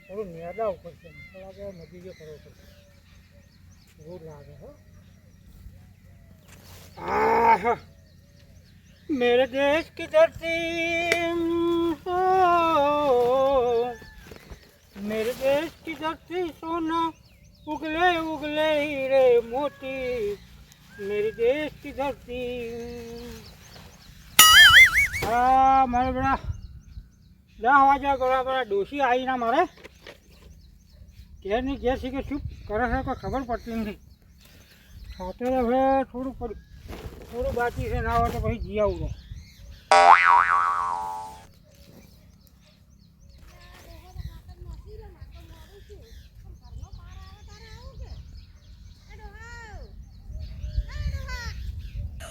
થોડું મેદા ઉપર છે લાગે નદીજો કરવો પડશે રોડ લાગે હો मेरे देश की धरती हो मेरे देश की धरती सोना उगले उगले हीरे मोती मेरे देश की धरती मारे बड़ा 10 वाग्या गया बड़ा डोसी आई ना मारे घेर नहीं घेर सी के चुप करे है कोई खबर पड़ती नहीं खाते હવે થોડું બાકી છે ના હોય તો પછી જી આવું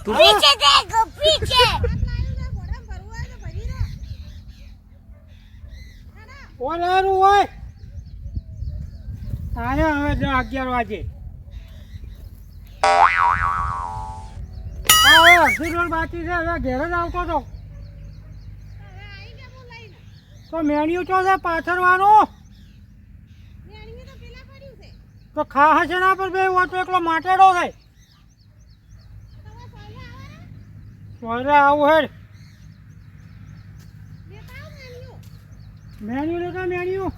पीछे देखो पीछे ઓલારું હોય આયા હવે 11 વાગે અડધી બાકી છે હવે ઘેર જ આવતો હતો તો મેણ્યું ચો છે પાછળવાનું તો ખા હશે ના પર બે તો એકલો માટેડો છે સોયરે આવું હેડ મેણ્યું લેતા મેણ્યું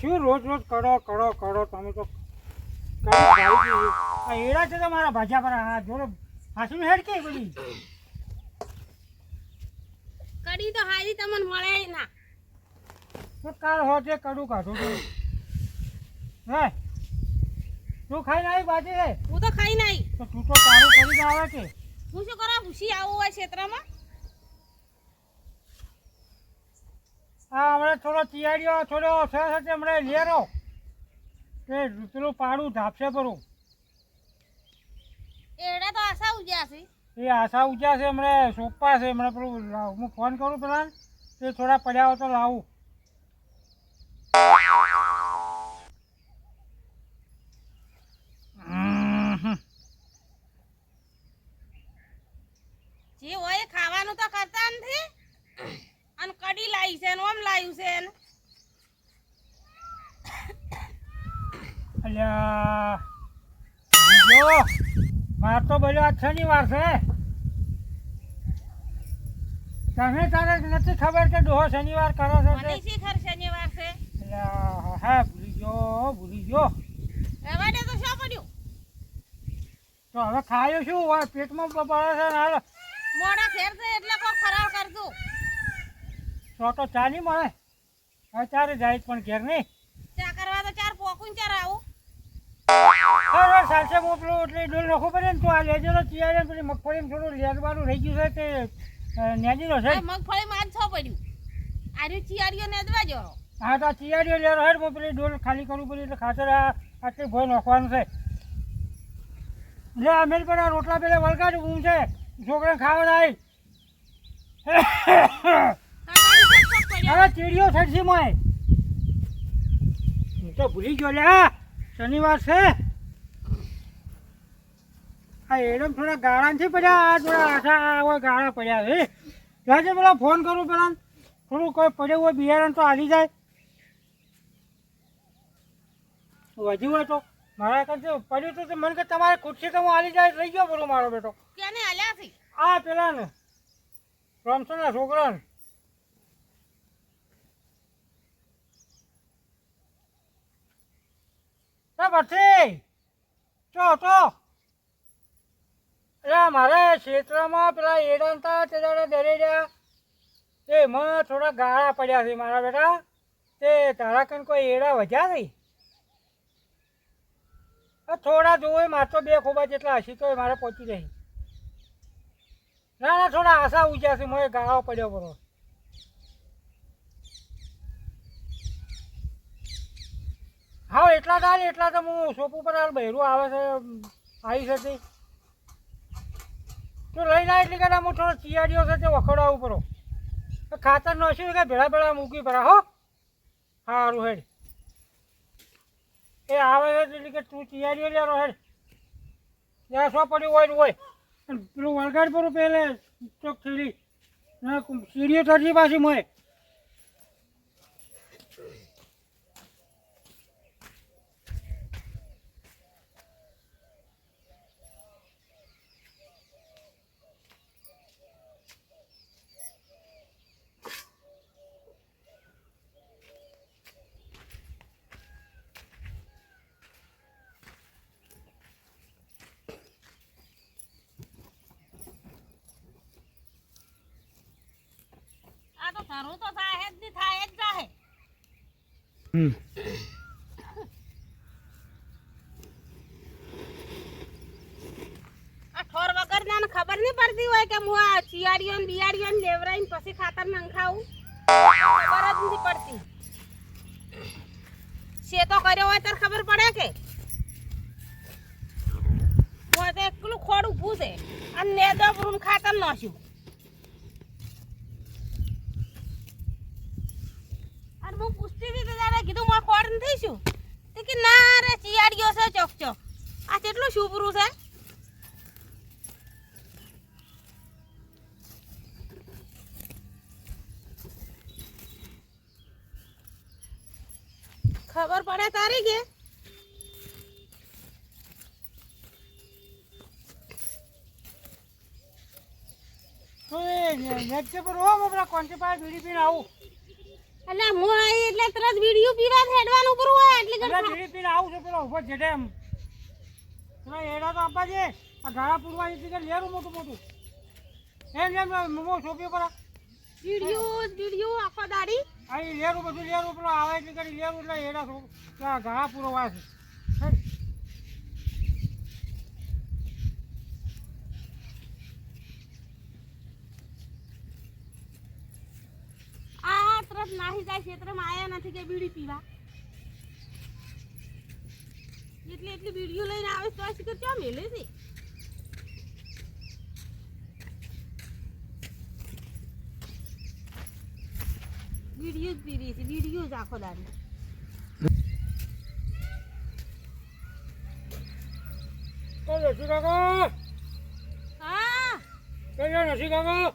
શું રોજ રોજ કરો કરો કરો તમે તો એડા છે તમારા ભાજા પર હા જોડે હાસું હેડ કે બધી કડી તો હારી તમને મળે ના તો કાલ હોજે કડું કાઢું તો હે તું ખાઈ નાઈ બાજી રે હું તો ખાઈ નાઈ તો તું તો તારું કરી જ આવે કે હું શું કરા ભૂસી આવું હોય ક્ષેત્રમાં હા હમણાં થોડો તૈયારીઓ થોડો સાથે હમણાં લેરો તે પેલું પાડું ધાપશે પરું એડા તો આશા ઉજ્યા છે એ આશા ઊંચા છે હમણાં સોંપા છે હમણાં પેલું હું ફોન કરું પેલા તે થોડા પડ્યા હોય તો લાવું જે હોય ખાવાનું તો કરતા નથી અને કડી લાવી છે ને ઓમ લાવ્યું છે ને અલ્યા બીજો માર તો બોલ્યો આજ શનિવાર છે તમે તારે નથી ખબર કે ડોહો શનિવાર કરો છો મને શિખર શનિવાર છે અલ્યા હા ભૂલી ગયો રવાડે તો શું પડ્યું તો હવે ખાયો શું હોય પેટમાં પડે છે ને હાલ મોડા ઘેર છે એટલે કોઈ ફરાર કરજો તો ચાલી મળે હવે ચારે જાય પણ ઘેર નહીં ચા કરવા તો 4 પોકું 4 આવું હવે સાચે મોકલું એટલે ડોલ નાખવું પડે ને તો આ લેજો તો ચિયારે પેલી મગફળી થોડું લેરવાનું રહી ગયું છે તે નેજીનો છે મગફળી માં જ છો પડ્યું આર્યું ચિયારીઓ નેદવા જો હા તો ચિયારીઓ લેરો હેડ પેલી ડોલ ખાલી કરવું પડ્યું એટલે ખાતર આટલી ભોય નાખવાનું છે લે અમે પણ રોટલા પેલા વળગાડું ઊંઘ છે છોકરાને ખાવા આવી અરે ચીડીઓ થડશી મોય હું તો ભૂલી ગયો લે શનિવાર છે આ એડમ થોડા ગાળા નથી પડ્યા આ થોડા આછા હોય ગાળા પડ્યા છે જાજે પેલા ફોન કરું પેલા થોડું કોઈ પડ્યું હોય બિયારણ તો હાલી જાય વધ્યું હોય તો મારા કરશે પડ્યું તો મને કે તમારે ખુરશી કે હું હાલી જાય લઈ ગયો બોલો મારો બેટો કેને આલ્યા છે આ પેલા ને રામસરના છોકરાને પછી ચો એટલે મારે ક્ષેત્રમાં પેલા એડા હતા તે દાડે ડરી રહ્યા તે એમાં થોડા ગાળા પડ્યા છે મારા બેટા તે તારા કન કોઈ એડા વધ્યા છે થોડા જોવે મારે તો 2 ખોબા જેટલા હસી તો મારે પહોંચી રહી ના થોડા આશા ઉજ્યા છે મને ગાળો પડ્યો બરો હા એટલા તો હું સોપ ઉપર હાલ બહેરું આવે છે આવી શકે તો લઈને એટલી કદાચ હું થોડો ચિયાડીઓ છે તે વખોડાવું પડો ખાતર નોશું કે ભેળા મૂકી પડે હો સારું હેડ એ આવે છે એટલે કે તું ચિયાડીઓ લેવાનો હેડ ત્યાં શું પડ્યું હોય ને હોય પેલું વળગાડ પડું પહેલે ચોક સીડી સીડીઓ ચડતી પાછી મોય આ તો ધરું તો થાય જ નહીં થાય જ જાહે આ ઠોર વગર ના ખબર નહીં પડતી હોય કે હું આ ચિયાડીઓ ને બિયાડીઓ ને લેવરાઈને પછી ખાતર નંખાવું ખબર જ નથી પડતી શેતો કર્યો હોય ત્યારે ખબર પડે કે મોય તો એકલું ખોડ ઊભું છે અને નેદો પૂરું ખાતર નાખ્યું અને હું પૂછતી હતી તો દાદા કીધું મારે ખોડ નથી શું તે કે ના રે ચિયાડીઓ છે ચોક આ કેટલું શુભરું છે ખબર પડે તારી કે તો એ નેટ પર હો આપણા કોન્ટી પાસે બીડી પીને આવું એટલે હું આવી એટલે તરત વિડિયો પીવા હેડવાનું ઉપર હોય એટલે બીડી પીને આવું છું પેલો ઉભો જેડે એમ પેલા એડા તો આપવા છે આ ગાળા પૂરવા એટલે કે લેરું મોટું એમ મો છોપી પર વિડિયો આખો દાડી અહીં લેરું બધું પેલો આવે એટલે કરી લેરું એટલે એડા ગાળા પૂરવા છે આ તરત નાહી જાય ક્ષેત્રમાં આયા નથી કે બીડી પીવા એટલી વિડિયો લઈને આવે તો શીખર ક્યાં મેલે છે વિડિયો જ પી રહી છે વિડિયો જ આખો દાડી તો નથી કાકા હા કઈ નથી કાકા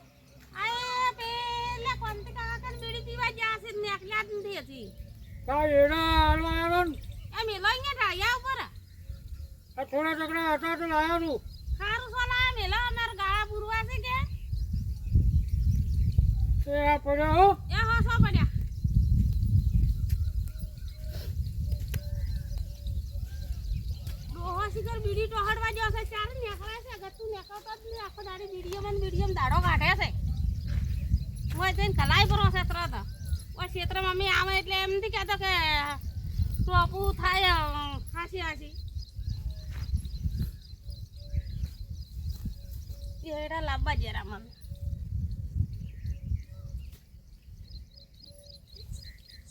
આ પેલા કોંતી કાકા કન બીડી પીવા ગયા છે ને એકલા જ નથી હતી કા એડા હાલવા આવ્યો ને એમ લઈને ઢાયા ઉપર આ થોડા ટકડા હતા તો લાવ્યાનું સારું સોના મેલા અમાર ગાળા પૂરવા છે કે એ આ પડ્યા હો એ હો સો પડ્યા ડોહો શિખર બીડી ટોહડવા જો છે ચાર નેકળે છે ગતું નેકળતો જ નહીં આખો દાડી વિડીયો દાડો કાઢે છે ઓય જઈને કલાઈ ભરો છે તરત ઓય ક્ષેત્રમાં અમે આવે એટલે એમ નથી કહેતો કે ટોપું થાય હાસી એડા લાવવા જરા મને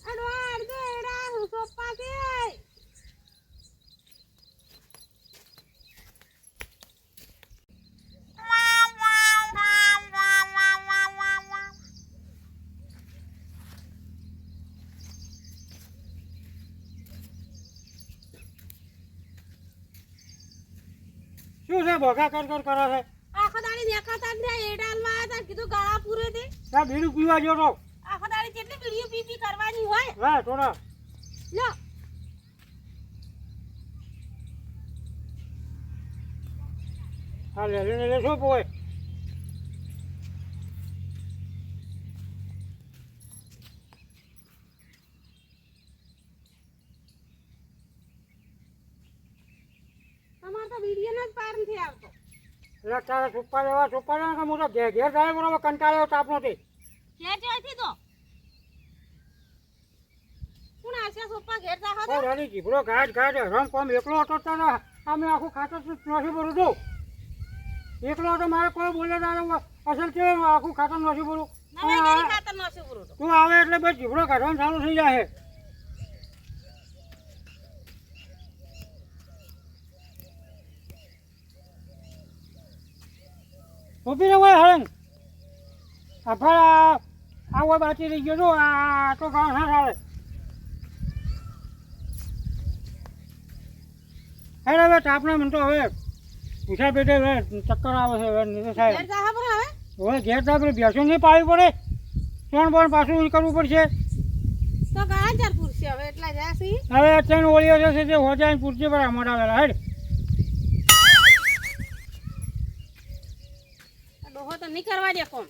અડવાડ દે એડા હું સોપા છે શું છે ભોગા કર કરે છે આખો દાડી દેખાતા જ નહીં એડાલમાં આવ્યા તા કીધું ગાળા પૂરે દે આ બીડું પીવા જો તો આખો દાડી કેટલી બીડીઓ પી કરવાની હોય હા થોડા લો હા લે શું પોય તમારે તો વિડીયો જ પાર નથી આવતો. એટલે તારે સુપ્પા લેવા કે હું તો ઘેર જાય બરોબર કંટાળ્યો તાપ નથી. ઘેર જોઈથી તો કોણ આશા સોપા ઘેર જાહો તો રાની જીભડો ઘાટ રમ કોમ એકલો હતો તારે આમે આખું ખાતર નથી ભરું છું. એકલો હતો મારે કોઈ બોલે તારે અસલ કે આખું ખાતર નથી ભરું. નવાઈ કરી ખાતર નો છે પૂરો તો. તું આવે એટલે બસ જીભડો કાઢવાનું ચાલુ થઈ જાય. ઉભી રહે હોય હરણ આ હોય બાકી રહી ગયો છું. આ તો ગામ ના ચાલે. હવે તાપને મને તો હવે પૂછા પેટે હવે ચક્કર આવે છે. હવે નહીં તો ઘેર સાહેબ જાહો પર હવે હવે ઘેર તો આપણે બેસો નહીં પાડવી પડે. પણ પાછું કરવું પડશે. તો ગાળા ચાર પૂરશે હવે એટલા જાસી. હવે અત્યારે ઓળીઓ છે જે હોજાઈને પૂછશે પર અમારા આવેલા હેડ. ડોહો તો નહીં કરવા દે કોમ.